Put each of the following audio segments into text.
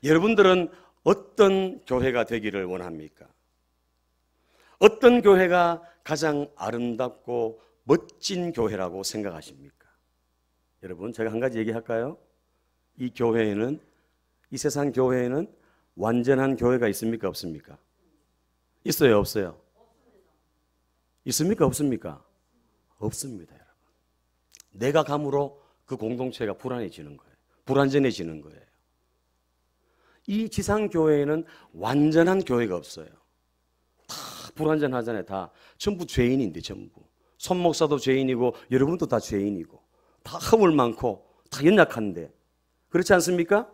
여러분들은 어떤 교회가 되기를 원합니까? 어떤 교회가 가장 아름답고 멋진 교회라고 생각하십니까? 여러분, 제가 한 가지 얘기할까요? 이 교회에는, 이 세상 교회에는 완전한 교회가 있습니까? 없습니까? 있어요? 없어요? 있습니까? 없습니까? 없습니다, 여러분. 내가 감으로 그 공동체가 불안해지는 거예요. 불완전해지는 거예요. 이 지상교회에는 완전한 교회가 없어요. 다 불완전하잖아요. 다 전부 죄인인데, 전부. 손목사도 죄인이고 여러분도 다 죄인이고 다 허물 많고 다 연약한데, 그렇지 않습니까?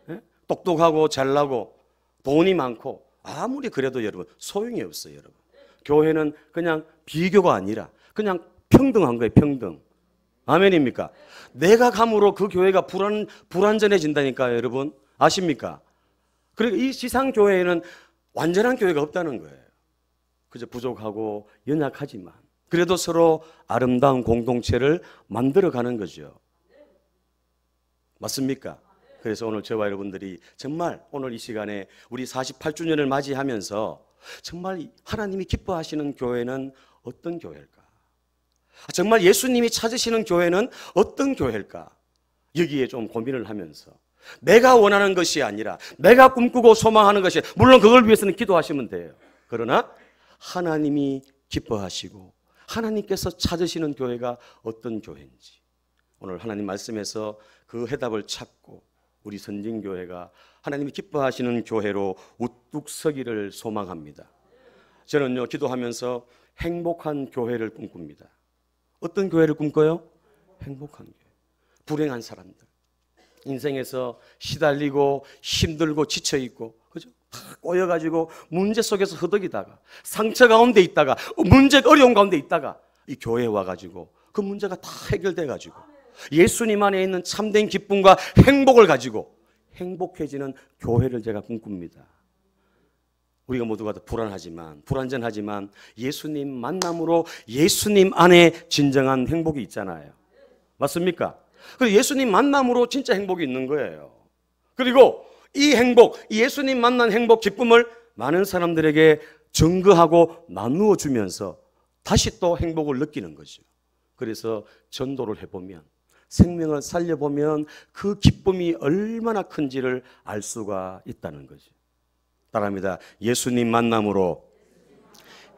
네? 똑똑하고 잘나고 돈이 많고 아무리 그래도 여러분 소용이 없어요. 여러분, 교회는 그냥 비교가 아니라 그냥 평등한 거예요. 평등. 아멘입니까? 내가 감으로 그 교회가 불완전해진다니까요. 여러분, 아십니까? 그리고 이 지상교회에는 완전한 교회가 없다는 거예요. 그저 부족하고 연약하지만 그래도 서로 아름다운 공동체를 만들어가는 거죠. 맞습니까? 그래서 오늘 저와 여러분들이 정말 오늘 이 시간에 우리 48주년을 맞이하면서 정말 하나님이 기뻐하시는 교회는 어떤 교회일까? 정말 예수님이 찾으시는 교회는 어떤 교회일까? 여기에 좀 고민을 하면서 내가 원하는 것이 아니라 내가 꿈꾸고 소망하는 것이, 물론 그걸 위해서는 기도하시면 돼요. 그러나 하나님이 기뻐하시고 하나님께서 찾으시는 교회가 어떤 교회인지 오늘 하나님 말씀에서 그 해답을 찾고 우리 선진교회가 하나님이 기뻐하시는 교회로 우뚝 서기를 소망합니다. 저는요, 기도하면서 행복한 교회를 꿈꿉니다. 어떤 교회를 꿈꿔요? 행복한 교회. 불행한 사람들, 인생에서 시달리고 힘들고 지쳐있고, 그죠? 다 꼬여가지고 문제 속에서 허덕이다가 상처 가운데 있다가 문제 어려운 가운데 있다가 이 교회에 와가지고 그 문제가 다 해결돼가지고 예수님 안에 있는 참된 기쁨과 행복을 가지고 행복해지는 교회를 제가 꿈꿉니다. 우리가 모두가 다 불완전하지만 예수님 만남으로 예수님 안에 진정한 행복이 있잖아요. 맞습니까? 그리고 예수님 만남으로 진짜 행복이 있는 거예요. 그리고 이 행복, 이 예수님 만난 행복, 기쁨을 많은 사람들에게 증거하고 나누어 주면서 다시 또 행복을 느끼는 거죠. 그래서 전도를 해보면, 생명을 살려보면 그 기쁨이 얼마나 큰지를 알 수가 있다는 거죠. 따라합니다. 예수님 만남으로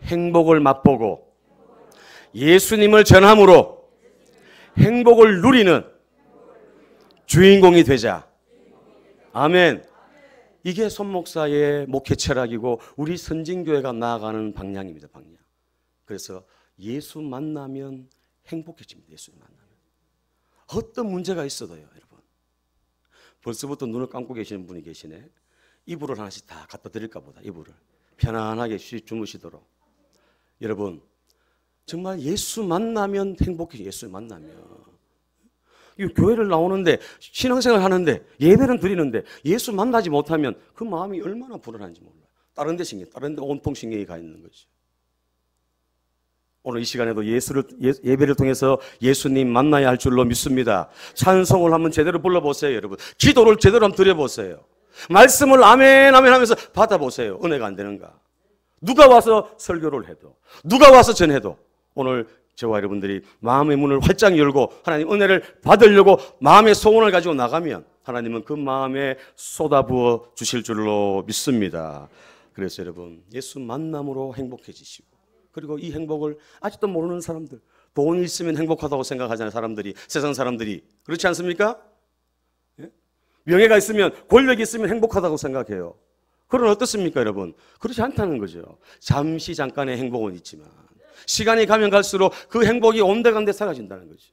행복을 맛보고 예수님을 전함으로 행복을 누리는 주인공이 되자. 아멘. 이게 손목사의 목회 철학이고 우리 선진교회가 나아가는 방향입니다. 방향. 그래서 예수 만나면 행복해집니다. 예수 만나면. 어떤 문제가 있어도요, 여러분. 벌써부터 눈을 감고 계시는 분이 계시네. 이불을 하나씩 다 갖다 드릴까 보다. 이불을 편안하게 주무시도록. 여러분, 정말 예수 만나면 행복해요. 예수 만나면. 이 교회를 나오는데, 신앙생활 하는데, 예배는 드리는데 예수 만나지 못하면 그 마음이 얼마나 불안한지 몰라요. 다른 데 온통 신경이 가 있는 거죠. 오늘 이 시간에도 예배를 통해서 예수님 만나야 할 줄로 믿습니다. 찬송을 한번 제대로 불러보세요, 여러분. 기도를 제대로 한번 드려보세요. 말씀을 아멘 아멘 하면서 받아보세요. 은혜가 안 되는가? 누가 와서 설교를 해도, 누가 와서 전해도 오늘 저와 여러분들이 마음의 문을 활짝 열고 하나님 은혜를 받으려고 마음의 소원을 가지고 나가면 하나님은 그 마음에 쏟아부어 주실 줄로 믿습니다. 그래서 여러분, 예수 만남으로 행복해지시고, 그리고 이 행복을 아직도 모르는 사람들, 돈이 있으면 행복하다고 생각하잖아요. 사람들이, 세상 사람들이. 그렇지 않습니까? 예? 명예가 있으면, 권력이 있으면 행복하다고 생각해요. 그러나 어떻습니까, 여러분? 그렇지 않다는 거죠. 잠시 잠깐의 행복은 있지만 시간이 가면 갈수록 그 행복이 온데간데 사라진다는 거죠.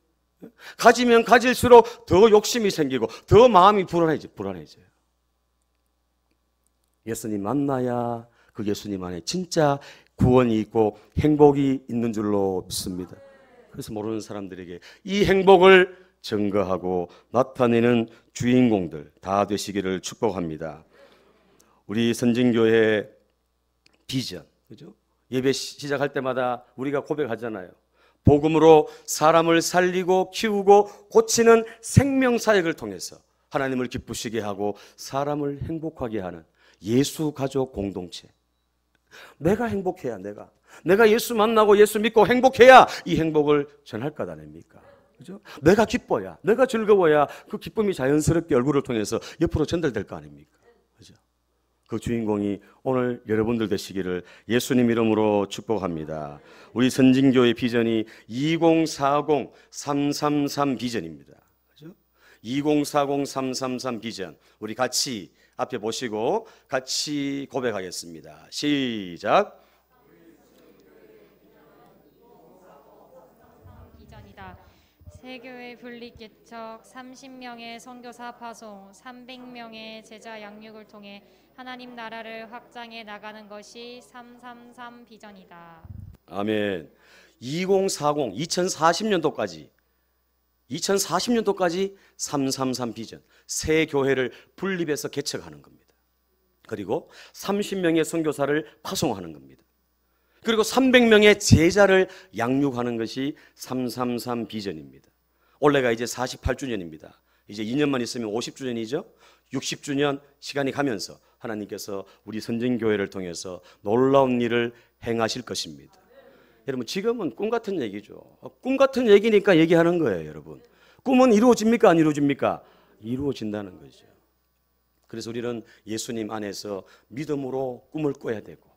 가지면 가질수록 더 욕심이 생기고 더 마음이 불안해져요. 예수님 만나야 그 예수님 안에 진짜 구원이 있고 행복이 있는 줄로 믿습니다. 그래서 모르는 사람들에게 이 행복을 증거하고 나타내는 주인공들 다 되시기를 축복합니다. 우리 선진교회 비전, 그죠? 예배 시작할 때마다 우리가 고백하잖아요. 복음으로 사람을 살리고 키우고 고치는 생명사역을 통해서 하나님을 기쁘시게 하고 사람을 행복하게 하는 예수 가족 공동체. 내가 행복해야 내가 예수 만나고 예수 믿고 행복해야 이 행복을 전할 것 아닙니까? 그죠? 내가 기뻐야, 내가 즐거워야 그 기쁨이 자연스럽게 얼굴을 통해서 옆으로 전달될 거 아닙니까? 그죠? 그 주인공이 오늘 여러분들 되시기를 예수님 이름으로 축복합니다. 우리 선진교회 비전이 2040-333 비전입니다. 그죠? 2040-333 비전. 우리 같이 앞에 보시고 같이 고백하겠습니다. 시작. 세교회 분립 개척, 30명의 선교사 파송, 300명의 제자 양육을 통해 하나님 나라를 확장해 나가는 것이 333 비전이다. 아멘. 2040, 2040년도까지 333 비전, 새 교회를 분립해서 개척하는 겁니다. 그리고 30명의 선교사를 파송하는 겁니다. 그리고 300명의 제자를 양육하는 것이 333 비전입니다. 올해가 이제 48주년입니다. 이제 2년만 있으면 50주년이죠. 60주년 시간이 가면서 하나님께서 우리 선진교회를 통해서 놀라운 일을 행하실 것입니다. 여러분, 지금은 꿈 같은 얘기죠. 꿈 같은 얘기니까 얘기하는 거예요, 여러분. 꿈은 이루어집니까? 안 이루어집니까? 이루어진다는 거죠. 그래서 우리는 예수님 안에서 믿음으로 꿈을 꿔야 되고,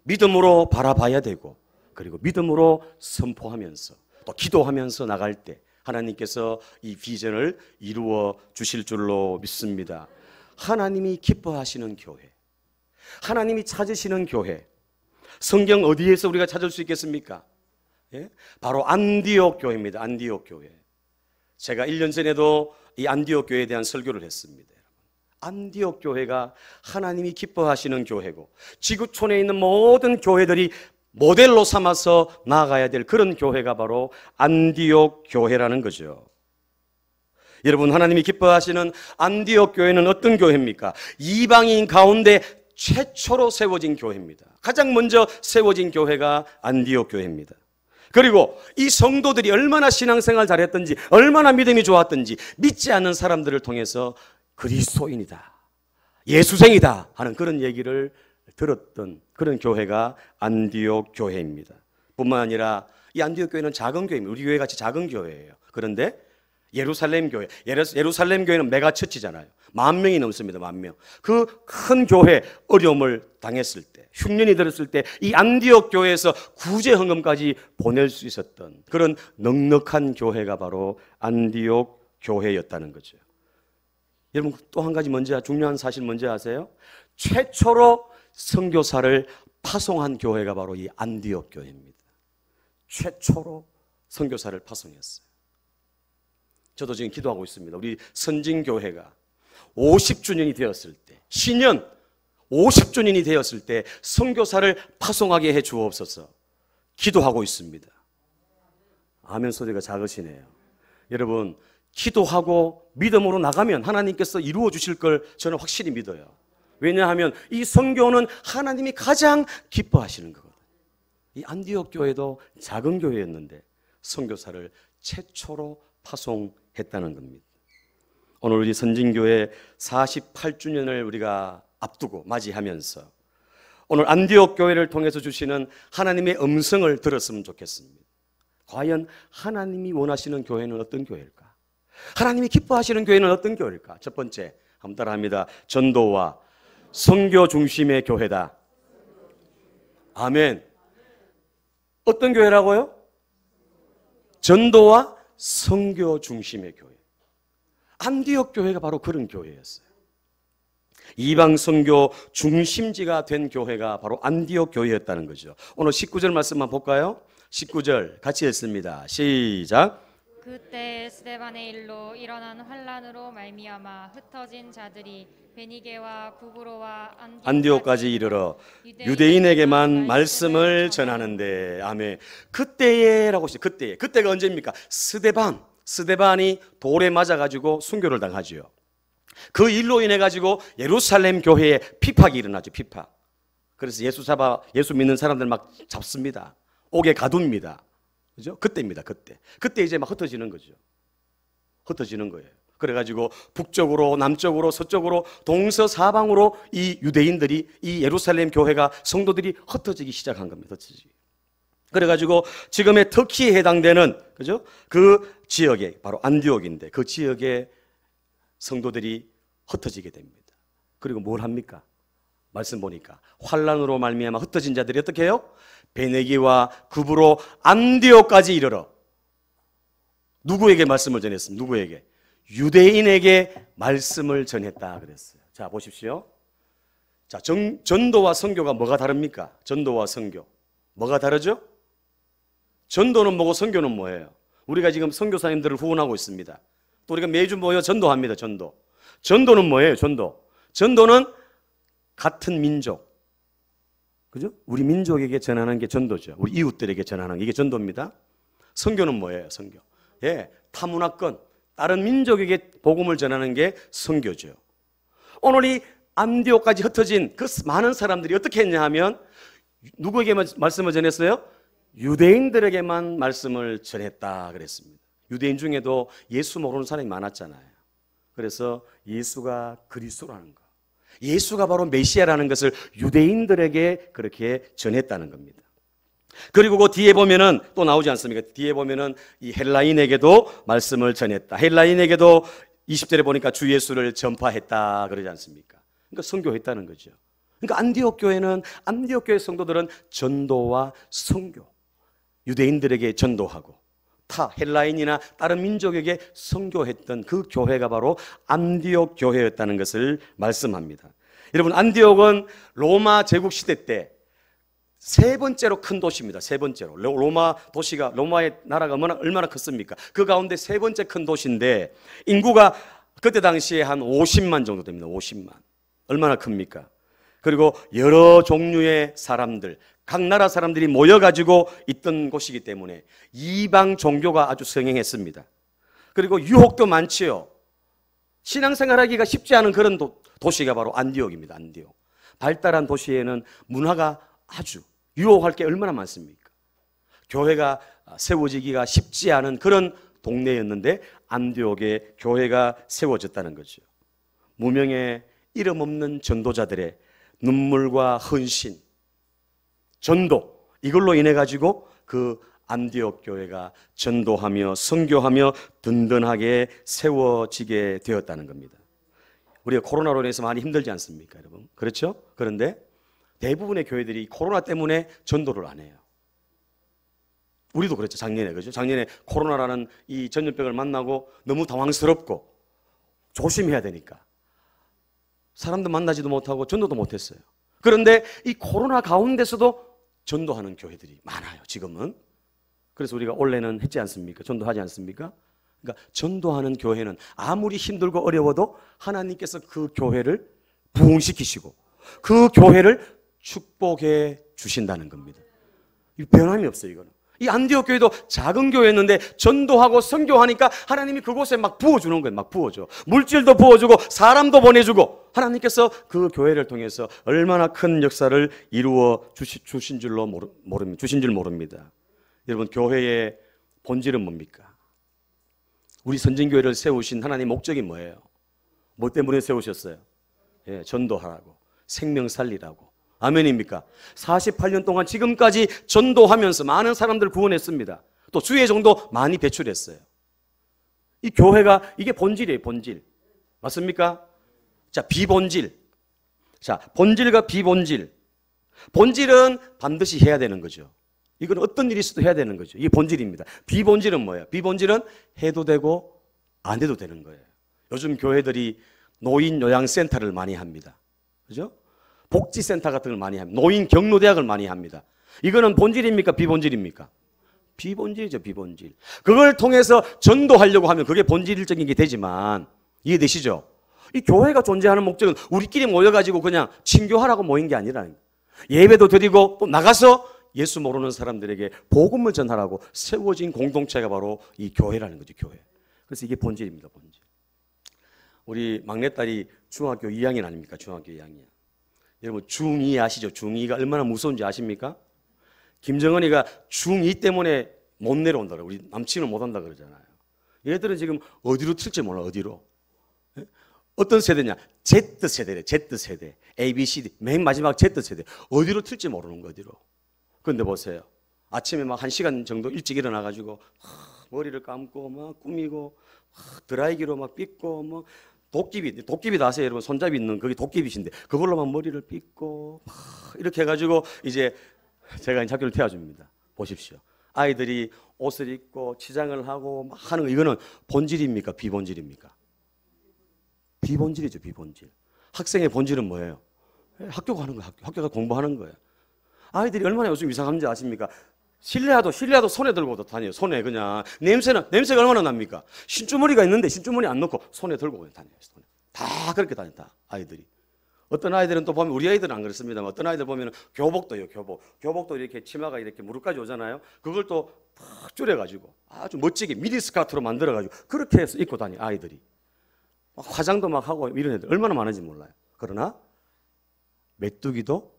믿음으로 바라봐야 되고, 그리고 믿음으로 선포하면서 또 기도하면서 나갈 때 하나님께서 이 비전을 이루어 주실 줄로 믿습니다. 하나님이 기뻐하시는 교회, 하나님이 찾으시는 교회, 성경 어디에서 우리가 찾을 수 있겠습니까? 예? 바로 안디옥 교회입니다. 안디옥 교회. 제가 1년 전에도 이 안디옥 교회에 대한 설교를 했습니다. 안디옥 교회가 하나님이 기뻐하시는 교회고, 지구촌에 있는 모든 교회들이 모델로 삼아서 나아가야 될 그런 교회가 바로 안디옥 교회라는 거죠. 여러분, 하나님이 기뻐하시는 안디옥 교회는 어떤 교회입니까? 이방인 가운데 최초로 세워진 교회입니다. 가장 먼저 세워진 교회가 안디옥 교회입니다. 그리고 이 성도들이 얼마나 신앙생활 잘했던지, 얼마나 믿음이 좋았던지, 믿지 않는 사람들을 통해서 그리스도인이다, 예수생이다 하는 그런 얘기를 들었던 그런 교회가 안디옥 교회입니다. 뿐만 아니라 이 안디옥 교회는 작은 교회입니다. 우리 교회 같이 작은 교회예요. 그런데 예루살렘 교회, 예루살렘 교회는 메가처치잖아요. 10,000명이 넘습니다. 10,000명. 그 큰 교회 어려움을 당했을 때, 흉년이 들었을 때 이 안디옥 교회에서 구제 헌금까지 보낼 수 있었던 그런 넉넉한 교회가 바로 안디옥 교회였다는 거죠. 여러분, 또 한 가지 중요한 사실 뭔지 아세요? 최초로 선교사를 파송한 교회가 바로 이 안디옥 교회입니다. 최초로 선교사를 파송했어요. 저도 지금 기도하고 있습니다. 우리 선진교회가 50주년이 되었을 때, 신년 50주년이 되었을 때 선교사를 파송하게 해 주옵소서 기도하고 있습니다. 아멘 소리가 작으시네요. 여러분, 기도하고 믿음으로 나가면 하나님께서 이루어 주실 걸 저는 확실히 믿어요. 왜냐하면 이 선교는 하나님이 가장 기뻐하시는 거거든요. 이 안디옥 교회도 작은 교회였는데 선교사를 최초로 파송했다는 겁니다. 오늘 우리 선진교회 48주년을 우리가 앞두고 맞이하면서 오늘 안디옥 교회를 통해서 주시는 하나님의 음성을 들었으면 좋겠습니다. 과연 하나님이 원하시는 교회는 어떤 교회일까? 하나님이 기뻐하시는 교회는 어떤 교회일까? 첫 번째, 한번 따라합니다. 전도와 선교 중심의 교회다. 아멘. 어떤 교회라고요? 전도와 선교 중심의 교회. 안디옥 교회가 바로 그런 교회였어요. 이방 선교 중심지가 된 교회가 바로 안디옥 교회였다는 거죠. 오늘 19절 말씀만 볼까요? 19절 같이 읽습니다. 시작. 그때 스데반의 일로 일어난 환란으로 말미암아 흩어진 자들이 베니게와 구브로와 안디옥까지 이르러 유대인에게만 말씀을 전하는데, 아멘. 그때에라고 했어요. 그때가 언제입니까? 스데반이 돌에 맞아가지고 순교를 당하죠. 그 일로 인해 가지고 예루살렘 교회에 피팍이 일어나죠. 피팍. 그래서 예수 믿는 사람들 막 잡습니다. 옥에 가둡니다. 그죠? 그때입니다. 그때 이제 막 흩어지는 거죠. 흩어지는 거예요. 그래가지고 북쪽으로 남쪽으로 서쪽으로 동서사방으로 이 유대인들이 이 예루살렘 교회가 성도들이 흩어지기 시작한 겁니다. 흩어지기. 그래가지고 지금의 터키에 해당되는 그죠? 그 지역에 바로 안디옥인데 그 지역에 성도들이 흩어지게 됩니다. 그리고 뭘 합니까? 말씀 보니까 환란으로 말미암아 흩어진 자들이 어떻게 해요? 베네기와 구브로 안디옥까지 이르러 누구에게 말씀을 전했습니까? 누구에게? 유대인에게 말씀을 전했다 그랬어요. 자, 보십시오. 자, 전도와 선교가 뭐가 다릅니까? 전도와 선교. 뭐가 다르죠? 전도는 뭐고 선교는 뭐예요? 우리가 지금 선교사님들을 후원하고 있습니다. 또 우리가 매주 모여 전도합니다. 전도. 전도는 뭐예요? 전도. 전도는 같은 민족. 그죠? 우리 민족에게 전하는 게 전도죠. 우리 이웃들에게 전하는 게 이게 전도입니다. 선교는 뭐예요? 선교. 예, 타문화권 다른 민족에게 복음을 전하는 게 선교죠. 오늘 이 안디옥까지 흩어진 그 많은 사람들이 어떻게 했냐 하면 누구에게 말씀을 전했어요? 유대인들에게만 말씀을 전했다 그랬습니다. 유대인 중에도 예수 모르는 사람이 많았잖아요. 그래서 예수가 그리스도라는 거, 예수가 바로 메시아라는 것을 유대인들에게 그렇게 전했다는 겁니다. 그리고 그 뒤에 보면은 또 나오지 않습니까? 뒤에 보면은 이 헬라인에게도 말씀을 전했다. 헬라인에게도 20절에 보니까 주 예수를 전파했다 그러지 않습니까? 그러니까 선교했다는 거죠. 그러니까 안디옥 교회는 안디옥 교회 성도들은 전도와 선교, 유대인들에게 전도하고 타 헬라인이나 다른 민족에게 선교했던 그 교회가 바로 안디옥 교회였다는 것을 말씀합니다. 여러분, 안디옥은 로마 제국 시대 때 세 번째로 큰 도시입니다. 세 번째로. 로마의 나라가 얼마나 컸습니까? 그 가운데 세 번째 큰 도시인데 인구가 그때 당시에 한 50만 정도 됩니다. 50만. 얼마나 큽니까? 그리고 여러 종류의 사람들, 각 나라 사람들이 모여가지고 있던 곳이기 때문에 이방 종교가 아주 성행했습니다. 그리고 유혹도 많지요. 신앙생활하기가 쉽지 않은 그런 도시가 바로 안디옥입니다. 안디옥. 발달한 도시에는 문화가 아주 유혹할 게 얼마나 많습니까? 교회가 세워지기가 쉽지 않은 그런 동네였는데 안디옥에 교회가 세워졌다는 거죠. 무명의 이름 없는 전도자들의 눈물과 헌신, 전도, 이걸로 인해 가지고 그 안디옥 교회가 전도하며 선교하며 든든하게 세워지게 되었다는 겁니다. 우리가 코로나로 인해서 많이 힘들지 않습니까, 여러분? 그렇죠? 그런데 대부분의 교회들이 코로나 때문에 전도를 안 해요. 우리도 그랬죠, 작년에. 그죠? 작년에 코로나라는 이 전염병을 만나고 너무 당황스럽고 조심해야 되니까 사람도 만나지도 못하고 전도도 못했어요. 그런데 이 코로나 가운데서도 전도하는 교회들이 많아요, 지금은. 그래서 우리가 올해는 했지 않습니까? 전도하지 않습니까? 그러니까 전도하는 교회는 아무리 힘들고 어려워도 하나님께서 그 교회를 부흥시키시고 그 교회를 축복해 주신다는 겁니다. 변함이 없어요, 이거는. 이 안디옥 교회도 작은 교회였는데 전도하고 선교하니까 하나님이 그곳에 막 부어주는 거예요. 막 부어줘. 물질도 부어주고 사람도 보내주고 하나님께서 그 교회를 통해서 얼마나 큰 역사를 이루어 주신 줄 모릅니다. 여러분, 교회의 본질은 뭡니까? 우리 선진교회를 세우신 하나님 목적이 뭐예요? 뭐 때문에 세우셨어요? 예, 전도하라고, 생명 살리라고. 아멘입니까? 48년 동안 지금까지 전도하면서 많은 사람들 구원했습니다. 또 주의 종도 많이 배출했어요. 이 교회가 이게 본질이에요, 본질. 맞습니까? 자, 비본질. 자, 본질과 비본질. 본질은 반드시 해야 되는 거죠. 이건 어떤 일이 있어도 해야 되는 거죠. 이게 본질입니다. 비본질은 뭐예요? 비본질은 해도 되고 안 해도 되는 거예요. 요즘 교회들이 노인 요양센터를 많이 합니다. 그죠? 복지센터 같은 걸 많이 합니다. 노인 경로대학을 많이 합니다. 이거는 본질입니까? 비본질입니까? 비본질이죠, 비본질. 그걸 통해서 전도하려고 하면 그게 본질적인 게 되지만, 이해되시죠? 이 교회가 존재하는 목적은 우리끼리 모여가지고 그냥 친교하라고 모인 게 아니라 예배도 드리고 또 나가서 예수 모르는 사람들에게 복음을 전하라고 세워진 공동체가 바로 이 교회라는 거죠, 교회. 그래서 이게 본질입니다, 본질. 우리 막내딸이 중학교 2학년 아닙니까? 중학교 2학년. 여러분, 중2 아시죠? 중2가 얼마나 무서운지 아십니까? 김정은이가 중2 때문에 못 내려온다 그래요. 우리 남친을 못 한다 그러잖아요. 얘들은 지금 어디로 튈지 몰라. 어디로. 어떤 세대냐? Z세대래. Z세대. A, B, C, D. 맨 마지막 Z세대. 어디로 튈지 모르는 거 어디로. 그런데 보세요. 아침에 막 1시간 정도 일찍 일어나가지고 머리를 감고 막 꾸미고 드라이기로 막 빗고 뭐 도끼빗 아세요 여러분? 손잡이 있는 그게 도끼빗인데 그걸로 막 머리를 빗고 이렇게 해가지고 이제 제가 이제 학교를 태워줍니다. 보십시오. 아이들이 옷을 입고 치장을 하고 막 하는 거 이거는 본질입니까? 비본질입니까? 비본질이죠. 비본질. 학생의 본질은 뭐예요? 학교 가는 거예요. 학교가 공부하는 거예요. 아이들이 얼마나 요즘 이상한지 아십니까? 실내화도 손에 들고 다녀요. 손에 그냥 냄새가 얼마나 납니까? 신주머니가 있는데 신주머니 안 넣고 손에 들고 그냥 다녀요. 손에. 다 그렇게 다닌다. 아이들이. 어떤 아이들은 또 보면 우리 아이들은 안 그렇습니다만 어떤 아이들 보면 교복도요. 교복도 이렇게 치마가 이렇게 무릎까지 오잖아요. 그걸 또 탁 줄여가지고 아주 멋지게 미니스커트로 만들어가지고 그렇게 해서 입고 다녀요. 아이들이. 막 화장도 막 하고 이런 애들 얼마나 많은지 몰라요. 그러나 메뚜기도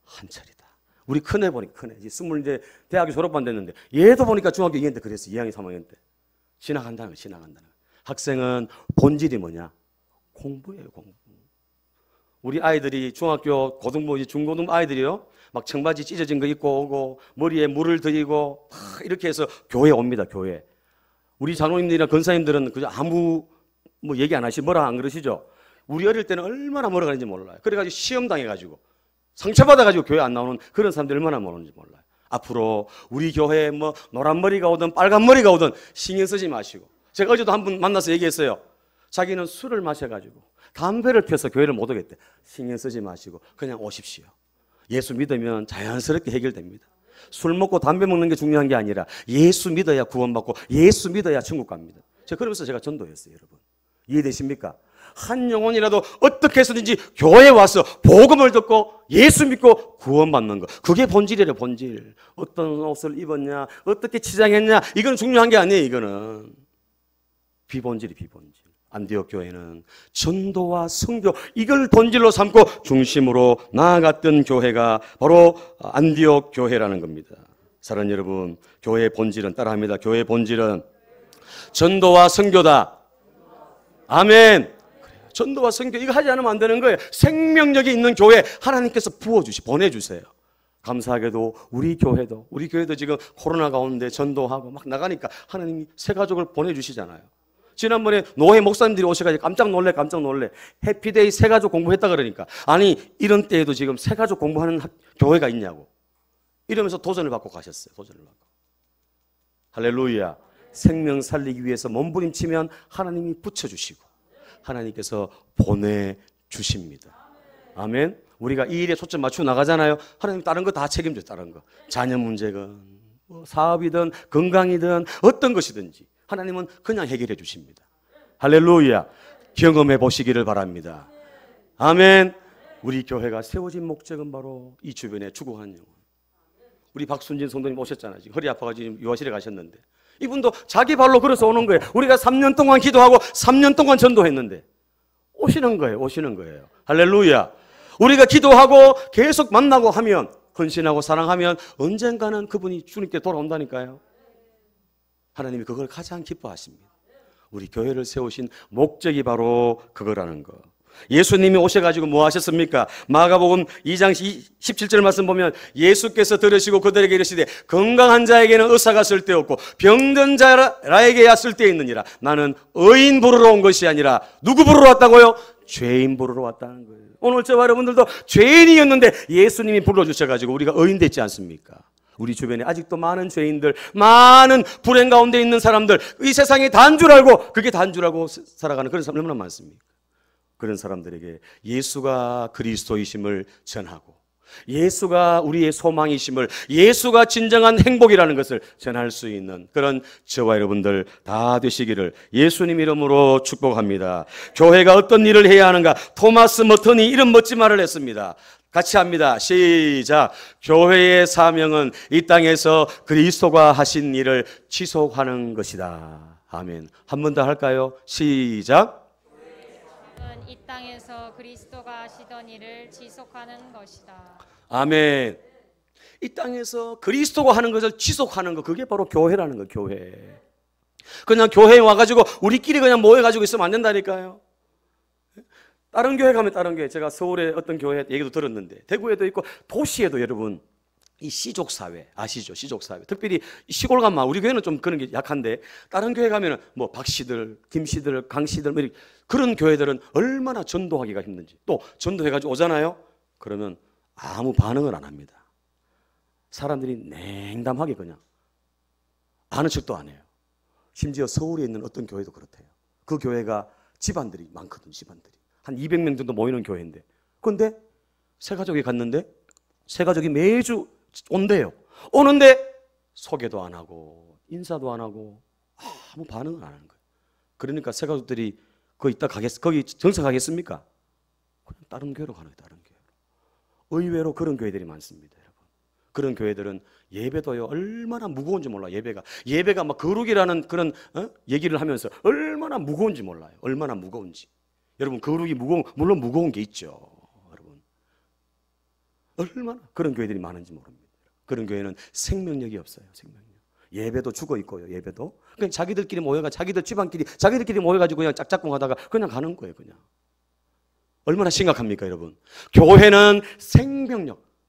한 차례다. 우리 큰애 보니까 큰애 이제 대학교 졸업반 됐는데 얘도 보니까 중학교 2학년 때 그랬어. 2학년 3학년 때 지나간다는 거예요. 학생은 본질이 뭐냐? 공부예요. 공부. 우리 아이들이 중학교 고등부 중고등부 아이들이요 막 청바지 찢어진 거 입고 오고 머리에 물을 들이고 이렇게 해서 교회 옵니다. 교회. 우리 장로님들이나 권사님들은 그저 아무 뭐 얘기 안 하시 뭐라 안 그러시죠? 우리 어릴 때는 얼마나 뭐라 그러는지 몰라요. 그래가지고 시험 당해가지고 상처받아가지고 교회 안 나오는 그런 사람들 얼마나 많은지 몰라요. 앞으로 우리 교회에 뭐 노란 머리가 오든 빨간 머리가 오든 신경 쓰지 마시고 제가 어제도 한 분 만나서 얘기했어요. 자기는 술을 마셔가지고 담배를 펴서 교회를 못 오겠대. 신경 쓰지 마시고 그냥 오십시오. 예수 믿으면 자연스럽게 해결됩니다. 술 먹고 담배 먹는 게 중요한 게 아니라 예수 믿어야 구원받고 예수 믿어야 천국 갑니다. 그러면서 제가 전도했어요. 여러분 이해되십니까? 한 영혼이라도 어떻게 해서든지 교회에 와서 복음을 듣고 예수 믿고 구원받는 거 그게 본질이래요. 본질. 어떤 옷을 입었냐 어떻게 치장했냐 이건 중요한 게 아니에요. 이거는 비본질이 비본질. 안디옥 교회는 전도와 선교 이걸 본질로 삼고 중심으로 나아갔던 교회가 바로 안디옥 교회라는 겁니다. 사랑하는 여러분 교회의 본질은 따라합니다. 교회의 본질은 전도와 선교다. 아멘. 전도와 선교 이거 하지 않으면 안 되는 거예요. 생명력이 있는 교회 하나님께서 보내주세요. 감사하게도 우리 교회도 지금 코로나 가운데 전도하고 막 나가니까 하나님이 새 가족을 보내주시잖아요. 지난번에 노회 목사님들이 오셔가지고 깜짝 놀래 해피데이 새 가족 공부했다 그러니까 아니 이런 때에도 지금 새 가족 공부하는 교회가 있냐고 이러면서 도전을 받고 가셨어요. 도전을 받고 할렐루야. 생명 살리기 위해서 몸부림치면 하나님이 붙여주시고 하나님께서 보내주십니다. 아멘. 우리가 이 일에 초점 맞추고 나가잖아요. 하나님 다른 거 다 책임져요. 다른 거 자녀 문제건 뭐 사업이든 건강이든 어떤 것이든지 하나님은 그냥 해결해 주십니다. 할렐루야. 경험해 보시기를 바랍니다. 아멘. 우리 교회가 세워진 목적은 바로 이 주변에 추구하는 영혼. 우리 박순진 성도님 오셨잖아요. 지금 허리 아파가지고 유아실에 가셨는데 이분도 자기 발로 걸어서 오는 거예요. 우리가 3년 동안 기도하고 3년 동안 전도했는데 오시는 거예요. 할렐루야. 우리가 기도하고 계속 만나고 하면 헌신하고 사랑하면 언젠가는 그분이 주님께 돌아온다니까요. 하나님이 그걸 가장 기뻐하십니다. 우리 교회를 세우신 목적이 바로 그거라는 거. 예수님이 오셔가지고 뭐 하셨습니까? 마가복음 2장 17절 말씀 보면 예수께서 들으시고 그들에게 이르시되 건강한 자에게는 의사가 쓸데없고 병든 자에게야 쓸데있느니라. 나는 의인 부르러 온 것이 아니라 누구 부르러 왔다고요? 죄인 부르러 왔다는 거예요. 오늘 저와 여러분들도 죄인이었는데 예수님이 불러주셔가지고 우리가 의인 됐지 않습니까? 우리 주변에 아직도 많은 죄인들, 많은 불행 가운데 있는 사람들, 이 세상이 단 줄 알고 그게 단 줄 알고 살아가는 그런 사람들 얼마나 많습니까? 그런 사람들에게 예수가 그리스도이심을 전하고 예수가 우리의 소망이심을, 예수가 진정한 행복이라는 것을 전할 수 있는 그런 저와 여러분들 다 되시기를 예수님 이름으로 축복합니다. 교회가 어떤 일을 해야 하는가? 토마스 머턴이 이런 멋진 말을 했습니다. 같이 합니다. 시작. 교회의 사명은 이 땅에서 그리스도가 하신 일을 지속하는 것이다. 아멘. 한 번 더 할까요? 시작. 이 땅에서 그리스도가 하시던 일을 지속하는 것이다. 아멘. 이 땅에서 그리스도가 하는 것을 지속하는 것, 그게 바로 교회라는 거. 교회. 그냥 교회에 와가지고 우리끼리 그냥 모여가지고 있으면 안 된다니까요. 다른 교회 가면 다른 교회, 제가 서울의 어떤 교회 얘기도 들었는데 대구에도 있고 도시에도 여러분 이 시족사회 아시죠? 시족사회. 특별히 시골 가면 우리 교회는 좀 그런 게 약한데 다른 교회 가면은 뭐 박씨들, 김씨들, 강씨들 뭐 그런 교회들은 얼마나 전도하기가 힘든지. 또 전도해가지고 오잖아요. 그러면 아무 반응을 안 합니다. 사람들이 냉담하게 그냥 아는 척도 안 해요. 심지어 서울에 있는 어떤 교회도 그렇대요. 그 교회가 집안들이 많거든. 집안들이 한 200명 정도 모이는 교회인데, 그런데 새 가족이 갔는데 새 가족이 매주 온대요. 오는데 소개도 안 하고 인사도 안 하고 아무 반응을 안 하는 거예요. 그러니까 새 가족들이 거기 정착하겠습니까? 그냥 다른 교회로 가는 거예요. 다른 교회로. 의외로 그런 교회들이 많습니다, 여러분. 그런 교회들은 예배도요 얼마나 무거운지 몰라요. 예배가 막 거룩이라는 그런 얘기를 하면서 얼마나 무거운지 몰라요. 얼마나 무거운지. 여러분 거룩이 물론 무거운 게 있죠. 여러분 얼마나 그런 교회들이 많은지 모릅니다. 그런 교회는 생명력이 없어요. 생명력. 예배도 죽어 있고요. 예배도 그냥 자기들끼리 모여가 자기들끼리 모여가지고 그냥 짝짝꿍 하다가 그냥 가는 거예요. 그냥 얼마나 심각합니까, 여러분? 교회는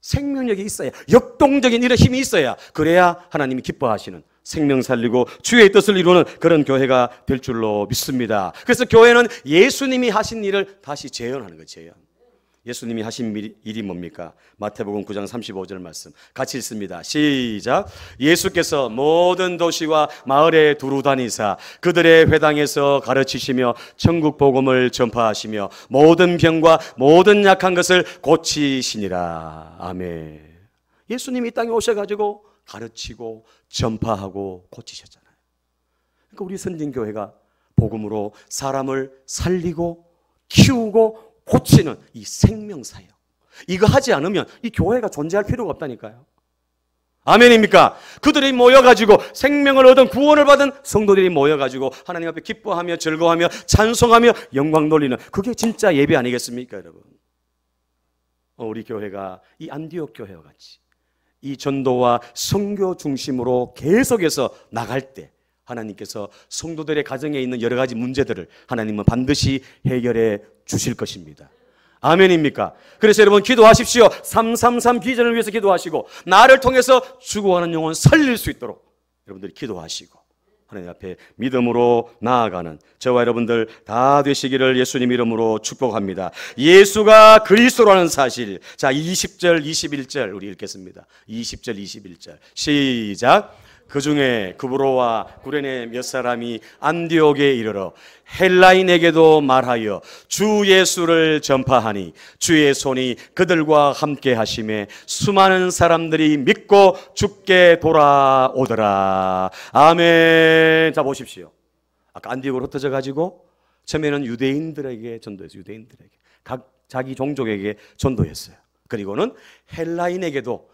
생명력이 있어야, 역동적인 이런 힘이 있어야, 그래야 하나님이 기뻐하시는, 생명 살리고 주의 뜻을 이루는 그런 교회가 될 줄로 믿습니다. 그래서 교회는 예수님이 하신 일을 다시 재현하는 거예요. 재현. 예수님이 하신 일이 뭡니까? 마태복음 9장 35절 말씀 같이 읽습니다. 시작. 예수께서 모든 도시와 마을에 두루 다니사 그들의 회당에서 가르치시며 천국 복음을 전파하시며 모든 병과 모든 약한 것을 고치시니라. 아멘. 예수님이 이 땅에 오셔가지고 가르치고 전파하고 고치셨잖아요. 그러니까 우리 선진교회가 복음으로 사람을 살리고 키우고 고치는 이 생명사역, 이거 하지 않으면 이 교회가 존재할 필요가 없다니까요. 아멘입니까? 그들이 모여가지고 생명을 얻은 구원을 받은 성도들이 모여가지고 하나님 앞에 기뻐하며 즐거워하며 찬송하며 영광 돌리는, 그게 진짜 예배 아니겠습니까, 여러분? 우리 교회가 이 안디옥 교회와 같이 이 전도와 선교 중심으로 계속해서 나갈 때 하나님께서 성도들의 가정에 있는 여러 가지 문제들을 하나님은 반드시 해결해 주실 것입니다. 아멘입니까? 그래서 여러분 기도하십시오. 333 비전을 위해서 기도하시고 나를 통해서 죽어가는 영혼 살릴 수 있도록 여러분들이 기도하시고 하나님 앞에 믿음으로 나아가는 저와 여러분들 다 되시기를 예수님 이름으로 축복합니다. 예수가 그리스도라는 사실. 자, 20절 21절 우리 읽겠습니다. 20절 21절 시작. 그 중에 구브로와 구레네 몇 사람이 안디옥에 이르러 헬라인에게도 말하여 주 예수를 전파하니 주의 손이 그들과 함께 하심에 수많은 사람들이 믿고 죽게 돌아오더라. 아멘. 자, 보십시오. 아까 안디옥으로 흩어져 가지고 처음에는 유대인들에게 전도했어요. 유대인들에게 각 자기 종족에게 전도했어요. 그리고는 헬라인에게도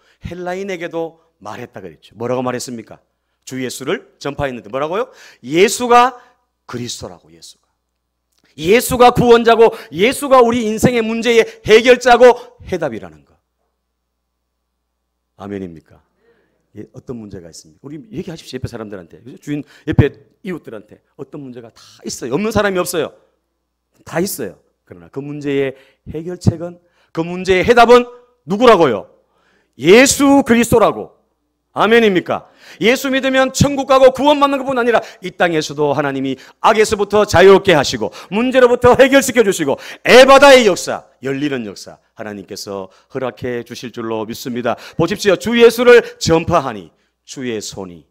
말했다 그랬죠. 뭐라고 말했습니까? 주 예수를 전파했는데 뭐라고요? 예수가 그리스도라고. 예수가 구원자고 예수가 우리 인생의 문제의 해결자고 해답이라는 거. 아멘입니까? 예, 어떤 문제가 있습니까? 우리 얘기하십시오. 옆에 사람들한테, 주인 옆에 이웃들한테 어떤 문제가 다 있어요. 없는 사람이 없어요. 다 있어요. 그러나 그 문제의 해결책은, 그 문제의 해답은 누구라고요? 예수 그리스도라고. 아멘입니까? 예수 믿으면 천국 가고 구원받는 것뿐 아니라 이 땅에서도 하나님이 악에서부터 자유롭게 하시고 문제로부터 해결시켜 주시고 에바다의 역사, 열리는 역사 하나님께서 허락해 주실 줄로 믿습니다. 보십시오. 주 예수를 전파하니 주의 손이,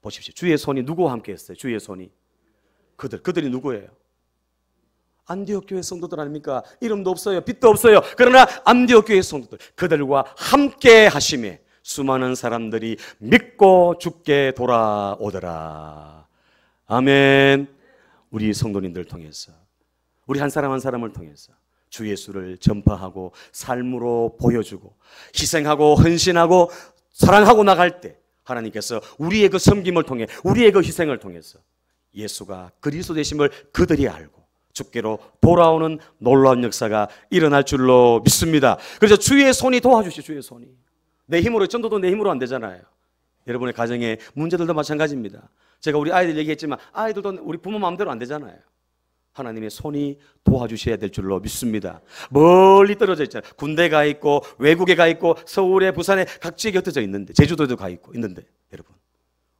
보십시오. 주의 손이 누구와 함께 했어요? 주의 손이 그들이 누구예요? 안디옥 교회 성도들 아닙니까? 이름도 없어요. 빛도 없어요. 그러나 안디옥 교회 성도들, 그들과 함께 하심에 수많은 사람들이 믿고 죽게 돌아오더라. 아멘. 우리 성도님들 통해서, 우리 한 사람 한 사람을 통해서 주 예수를 전파하고 삶으로 보여주고 희생하고 헌신하고 사랑하고 나갈 때 하나님께서 우리의 그 섬김을 통해, 우리의 그 희생을 통해서 예수가 그리스도 되심을 그들이 알고 죽게로 돌아오는 놀라운 역사가 일어날 줄로 믿습니다. 그래서 주의 손이 도와주시오. 주의 손이. 내 힘으로, 전도도 내 힘으로 안 되잖아요. 여러분의 가정의 문제들도 마찬가지입니다. 제가 우리 아이들 얘기했지만 아이들도 우리 부모 마음대로 안 되잖아요. 하나님의 손이 도와주셔야 될 줄로 믿습니다. 멀리 떨어져 있잖아요. 군대 가 있고 외국에 가 있고 서울에 부산에 각지에 흩어져 있는데 제주도에도 가 있고 있는데 여러분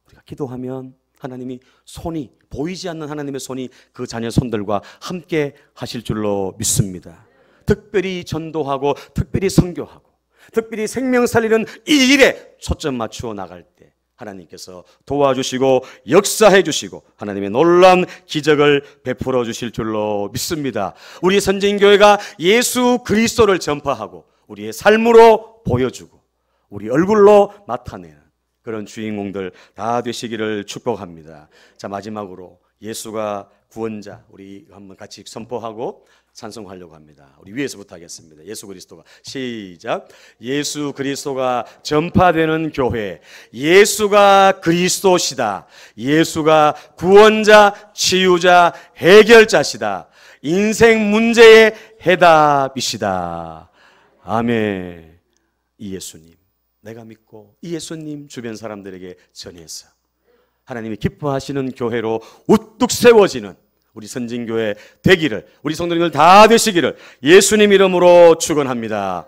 우리가 기도하면 하나님이 손이 보이지 않는 하나님의 손이 그 자녀 손들과 함께 하실 줄로 믿습니다. 특별히 전도하고 특별히 선교하고 특별히 생명 살리는 이 일에 초점 맞추어 나갈 때 하나님께서 도와주시고 역사해 주시고 하나님의 놀라운 기적을 베풀어 주실 줄로 믿습니다. 우리 선진교회가 예수 그리스도를 전파하고 우리의 삶으로 보여주고 우리 얼굴로 나타내는 그런 주인공들 다 되시기를 축복합니다. 자, 마지막으로 예수가 구원자 우리 한번 같이 선포하고 찬송하려고 합니다. 우리 위에서부터 하겠습니다. 예수 그리스도가 시작. 예수 그리스도가 전파되는 교회, 예수가 그리스도시다. 예수가 구원자, 치유자, 해결자시다. 인생 문제의 해답이시다. 아멘. 이 예수님 내가 믿고 이 예수님 주변 사람들에게 전해서 하나님이 기뻐하시는 교회로 우뚝 세워지는 우리 선진교회 되기를 우리 성도님들 다 되시기를 예수님 이름으로 축원합니다.